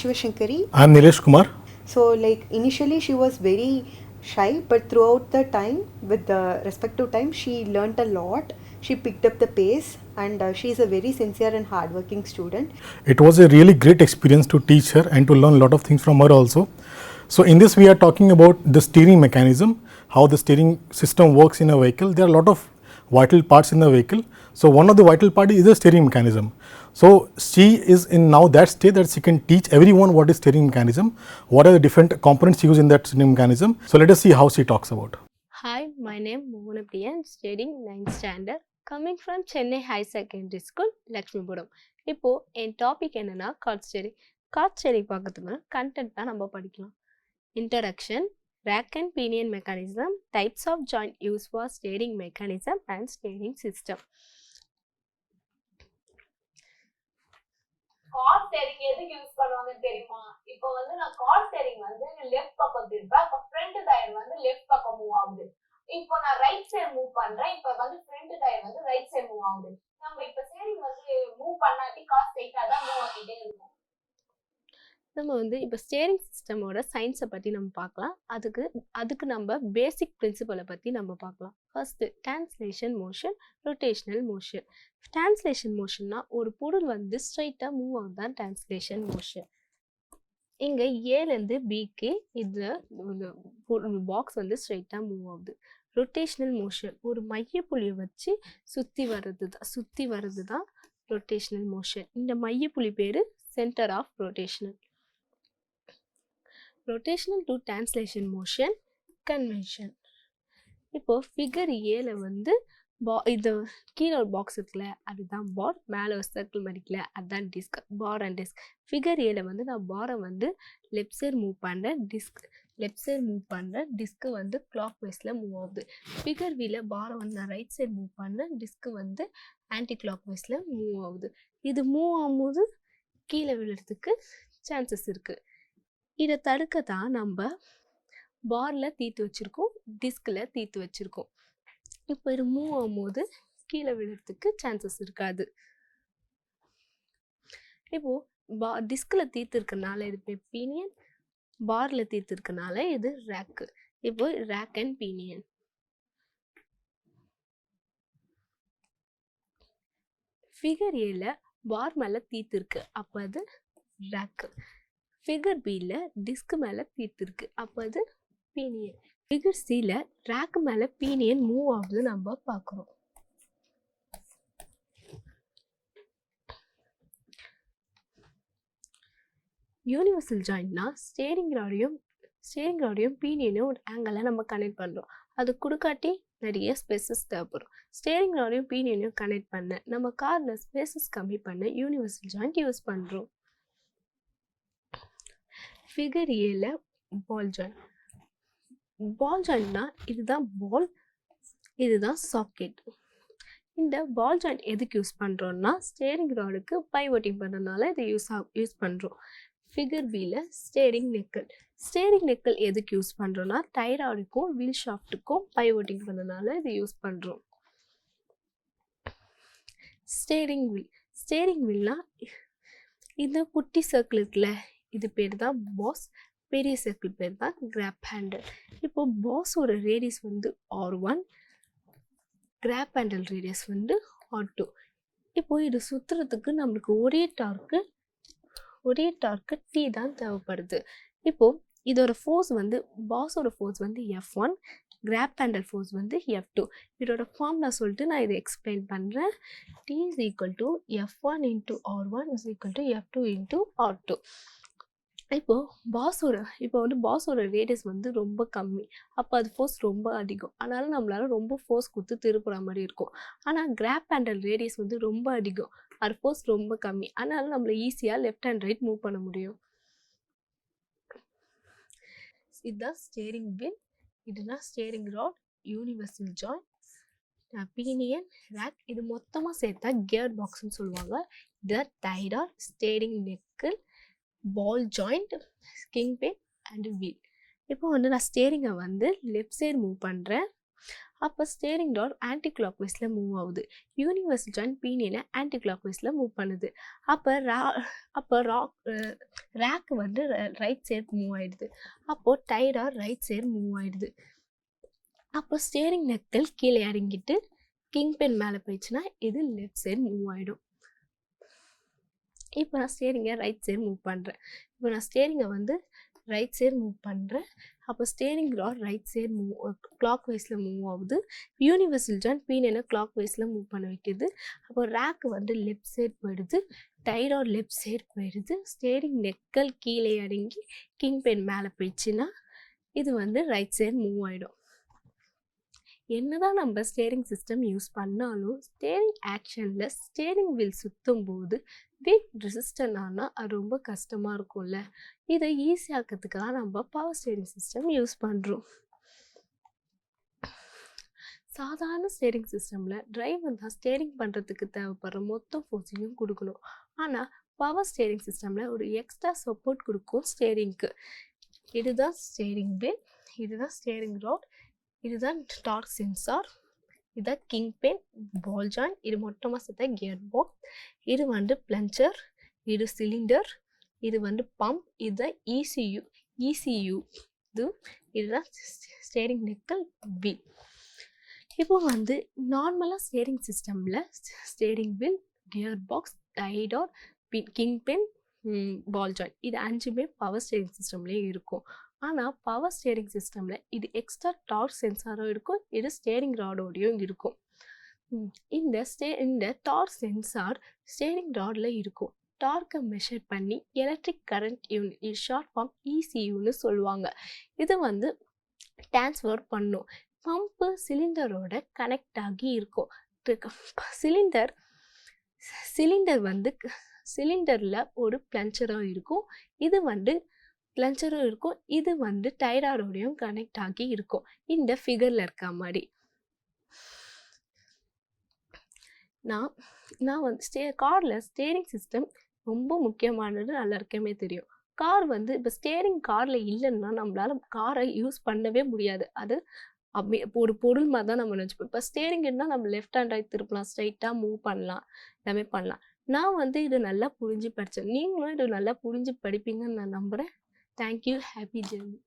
Shivashankari. I'm Nilesh Kumar. So like initially she was very shy, but throughout the time, with the respective time, she learnt a lot. She picked up the pace, and she is a very sincere and hardworking student. It was a really great experience to teach her and to learn a lot of things from her also. So in this we are talking about the steering mechanism, how the steering system works in a vehicle. There are a lot of vital parts in the vehicle. So one of the vital part is the steering mechanism. So she is in now that stage that she can teach everyone what is steering mechanism, what are the different components used in that steering mechanism. So let us see how she talks about. Hi, my name is Mohana Priya. I'm studying 9th standard. Coming from Chennai High Secondary School, Lakshmipuram. இப்போ என் topic என்னன்னா card steering. Card steering பார்க்கறதுக்கு content தான் நம்ம படிக்கலாம். Introduction, rack and pinion mechanism, types of joint used for steering mechanism and steering system. Car steering எதுக்கு use பண்ணுவாங்கன்னு தெரியுமா? இப்போ வந்து நான் கார் ஸ்டேரிங் வந்து லெஃப்ட் பக்கம் திருப்பேன், அப்ப ஃப்ரண்ட் டயர் வந்து லெஃப்ட் பக்கம் மூவ் ஆகுது. இப்போ நான் ரைட் சைடு மூவ் பண்றேன், இப்போ வந்து ஃப்ரண்ட் டயர் வந்து ரைட் சைடு மூவ் ஆகுது. நம்ம இப்போ ஸ்டேரிங் வந்து மூவ் பண்ணாட்டி கார் ஸ்ட்ரைட்டா தான் மூவ் ஆகிட்டே இருக்கும். நம்ம வந்து இப்போ ஸ்டேரிங் சிஸ்டமோட சயின்ஸை பற்றி நம்ம பார்க்கலாம். அதுக்கு நம்ம பேசிக் பிரின்சிபலை பற்றி நம்ம பார்க்கலாம். First translation motion, rotational motion. Translation மோஷன்னா ஒரு பொருள் வந்து ஸ்ட்ரைட்டாக மூவ் ஆகுது தான் டிரான்ஸ்லேஷன் மோஷன். இங்கே ஏலேருந்து பிக்கு இதில் பாக்ஸ் வந்து ஸ்ட்ரைட்டாக மூவ் ஆகுது. ரொட்டேஷனல் மோஷன் ஒரு மையப்புள்ளியை வச்சு சுற்றி வர்றது தான் ரொட்டேஷனல் மோஷன். இந்த மையப்புள்ளி பேர் center of rotational. Rotational to translation motion convention. இப்போது ஃபிகர் ஏல வந்து இது கீழே ஒரு பாக்ஸ் இருக்குல்ல, அதுதான் பார். மேலே ஒரு சர்க்கிள் மடிக்கல, அதுதான் disc. Bar and disc. Figure ஏல வந்து நான் பாரை வந்து லெஃப்ட் சைடு மூவ் பண்ணுறேன், டிஸ்க்கு வந்து கிளாக் வைஸில் மூவ் ஆகுது. ஃபிகர் வீல பாரை வந்து நான் ரைட் சைடு மூவ் பண்ணேன், டிஸ்க்கு வந்து ஆன்டி கிளாக் வைஸில் மூவ் ஆகுது. இது மூவ் ஆகும்போது கீழே விழுறதுக்கு சான்சஸ் இருக்குது. இதை தடுக்க தான் நம்ம பாரில் தீர்த்து வச்சுருக்கோம், டிஸ்கில் தீர்த்து வச்சுருக்கோம். இப்போ இது மூவ் ஆகும்போது கீழே விழுறதுக்கு சான்சஸ் இருக்காது. இப்போது டிஸ்கில் தீர்த்து இருக்கனால இது பீனியன், பாரில் தீர்த்து இருக்கனால இது ரேக்கு. இப்போ ரேக் அண்ட் பீனியன். ஃபிகர் ஏல பார் மேலே தீர்த்து இருக்கு, அப்போ அது ரேக்கு. ஃபிகர் பியில் டிஸ்க் மேலே தீர்த்து இருக்கு, அப்போ அது பீனியன். ஃபிகர் சியில் ரேக் மேலே பீனியன் மூவ் ஆகுது நம்ம பார்க்குறோம். யூனிவர்சல் ஜாயிண்ட்னா ஸ்டேரிங் ராடையும் பீனியனையும் ஒரு ஆங்கிளில் நம்ம கனெக்ட் பண்ணுறோம். அது கொடுக்காட்டி நிறைய ஸ்பேசஸ் தேவைப்படும். ஸ்டேரிங் ராடையும் பீனியனையும் கனெக்ட் பண்ண நம்ம காரில் ஸ்பேசஸ் கம்மி பண்ண யூனிவர்சல் ஜாயிண்ட் யூஸ் பண்ணுறோம். ஃபிகர் ஏல பால் ஜாயிண்ட். பால் ஜாயிண்ட்னா இதுதான் பால், இதுதான் சாக்கெட். இந்த பால் ஜாயிண்ட் எதுக்கு யூஸ் பண்ணுறோன்னா ஸ்டேரிங் ராடுக்கு பைவோட்டிங் பண்ணுறதுனால இதை யூஸ் பண்ணுறோம். ஃபிகர் பியில் ஸ்டேரிங் நெக்கல் எதுக்கு யூஸ் பண்ணுறோன்னா டைராய்டுக்கும் வீல் ஷாஃப்ட்டுக்கும் பைவோட்டிங் பண்ணனால இதை யூஸ் பண்ணுறோம். ஸ்டேரிங் வீல்னா இந்த குட்டி சர்க்கிள் இருக்குல்ல, இது பேர் தான் பாஸ். பெரிய சர்க்கிள் பேர் தான் கிராப் ஹேண்டில். இப்போது பாஸோட ரேடியஸ் வந்து R1, கிராப் ஹேண்டில் ரேடியஸ் வந்து R2. இப்போது இது சுற்றுறதுக்கு நம்மளுக்கு ஒரே டார்க்கு T தான் தேவைப்படுது. இப்போது இதோட ஃபோர்ஸ் வந்து பாஸோட ஃபோர்ஸ் வந்து F1, கிராப் ஹேண்டில் ஃபோர்ஸ் வந்து F2. இதோட ஃபார்முலா சொல்லிட்டு நான் இதை எக்ஸ்பிளைன் பண்ணுறேன். T is equal to F1 into R1 is equal to F2 into R2. இப்போ பாஸோட ரேடியஸ் வந்து ரொம்ப கம்மி, அப்போ அது ஃபோர்ஸ் ரொம்ப அதிகம். அதனால நம்மளால ரொம்ப ஃபோர்ஸ் கொடுத்து திருப்புற மாதிரி இருக்கும். ஆனால் கிராப் ஹேண்டில் ரேடியஸ் வந்து ரொம்ப அதிகம், அது ஃபோர்ஸ் ரொம்ப கம்மி. அதனால நம்மள ஈஸியாக லெஃப்ட் அண்ட் ரைட் மூவ் பண்ண முடியும். இதுதான் ஸ்டேரிங் வீல், இதுதான் steering rod, universal joint, pinion, rack. இது மொத்தமாக சேர்த்தா கியர் பாக்ஸ்ன்னு சொல்லுவாங்க. இது tie rod, steering knuckle, ball joint, king pin and wheel. இப்போ வந்து நான் ஸ்டேரிங்கை வந்து லெஃப்ட் சைடு மூவ் பண்ணுறேன், அப்போ ஸ்டேரிங் ராட் ஆன்டி கிளாக் வைஸில் மூவ் ஆகுது. யூனிவர்சல் ஜாயிண்ட் பீனியனை ஆன்டி கிளாக் வைஸில் மூவ் பண்ணுது. அப்போ ரேக் வந்து ரைட் சைடு மூவ் ஆயிடுது. அப்போது tie rod right side move ஆயிடுது. அப்போ ஸ்டேரிங் நெக்கல் கீழே இறங்கிட்டு கிங் பென் மேலே போயிடுச்சுன்னா இது லெஃப்ட் சைடு மூவ் ஆகிடும். இப்போ நான் ஸ்டேரிங்கை ரைட் சைடு மூவ் பண்ணுறேன். இப்போ நான் ஸ்டேரிங்கை வந்து ரைட் சைடு மூவ் பண்ணுறேன். அப்போ steering rod right side clock வைஸில் மூவ் ஆகுது. யூனிவர்சல் ஜாயிண்ட் பீனியனை கிளாக் வைஸில் மூவ் பண்ண வைக்குது. அப்போ ரேக் வந்து லெஃப்ட் சைடு போயிடுது. டை ராட் லெஃப்ட் சைடு போயிடுது. ஸ்டேரிங் நெக்கல் கீழே இறங்கி கிங் பென் மேலே போயிடுச்சுன்னா இது வந்து ரைட் சைடு மூவ் ஆகிடும். என்னதான் நம்ம ஸ்டேரிங் சிஸ்டம் யூஸ் பண்ணாலும் ஸ்டேரிங் ஆக்ஷனில் ஸ்டேரிங் வீல் சுற்றும் போது வெயிட் ரெசிஸ்டன்ட் ஆனால் அது ரொம்ப கஷ்டமாக இருக்கும்ல. இதை ஈஸியாக்கிறதுக்காக நம்ம பவர் ஸ்டேரிங் சிஸ்டம் யூஸ் பண்ணுறோம். சாதாரண ஸ்டேரிங் சிஸ்டமில் டிரைவர் தான் ஸ்டேரிங் பண்ணுறதுக்கு தேவைப்படுற மொத்த ஃபோர்ஸையும் கொடுக்கணும். ஆனால் பவர் ஸ்டேரிங் சிஸ்டமில் ஒரு எக்ஸ்ட்ரா சப்போர்ட் கொடுக்கும் ஸ்டேரிங்க்கு. இதுதான் ஸ்டேரிங் வீல், இதுதான் ஸ்டேரிங் ராட், இதுதான் டார்க் சென்சார், இதுதான் கிங் பென், பால் ஜாயிண்ட், இது மொத்தமாக சேர்த்தா கியர் பாக்ஸ், இது வந்து பிளஞ்சர், இது சிலிண்டர், இது வந்து பம்ப், இதுதான் ECU. இதுதான் ஸ்டேரிங் நெக்கல் வீல். இப்போ வந்து நார்மலாக ஸ்டேரிங் சிஸ்டமில் steering wheel, gear box, tie rod, king pin, ball joint இது 5மே பவர் ஸ்டேரிங் சிஸ்டம்லேயே இருக்கும். ஆனால் பவர் ஸ்டேரிங் சிஸ்டமில் இது எக்ஸ்ட்ரா டார்க் சென்சாரும் இருக்கும், இது ஸ்டேரிங் ராடோடையும் இருக்கும். இந்த டார்க் சென்சார் ஸ்டேரிங் ராடில் இருக்கும். டார்க்கை மெஷர் பண்ணி எலக்ட்ரிக் கரண்ட் யூனிட், இது ஷார்ட் ஃபார்ம் ECUன்னு சொல்லுவாங்க. இது வந்து டிரான்ஸ்ஃபர் பண்ணும். பம்பு சிலிண்டரோட கனெக்ட் ஆகி இருக்கும். சிலிண்டர் வந்து சிலிண்டரில் ஒரு பிளஞ்சராக இருக்கும். இது வந்து பிளஞ்சரும் இருக்கும். இது வந்து டைராரோடையும் கனெக்ட் ஆகி இருக்கும். இந்த ஃபிகரில் இருக்க மாதிரி நான் வந்து காரில் ஸ்டேரிங் சிஸ்டம் ரொம்ப முக்கியமானது எல்லாருக்குமே தெரியும். கார் வந்து இப்போ ஸ்டேரிங் காரில் இல்லைன்னா நம்மளால் காரை யூஸ் பண்ணவே முடியாது. அது அப்படி ஒரு பொருள் மாதிரி தான் நம்ம நினச்சிப்போம். இப்போ ஸ்டேரிங் இருந்தால் நம்ம லெஃப்ட் ஹேண்ட் ரைட் திருப்பலாம், ஸ்ட்ரைட்டாக மூவ் பண்ணலாம், எல்லாமே பண்ணலாம். நான் வந்து இது நல்லா புரிஞ்சு படித்தேன். நீங்களும் இது நல்லா புரிஞ்சு படிப்பீங்கன்னு நான் நம்புகிறேன். Thank you. Happy journey.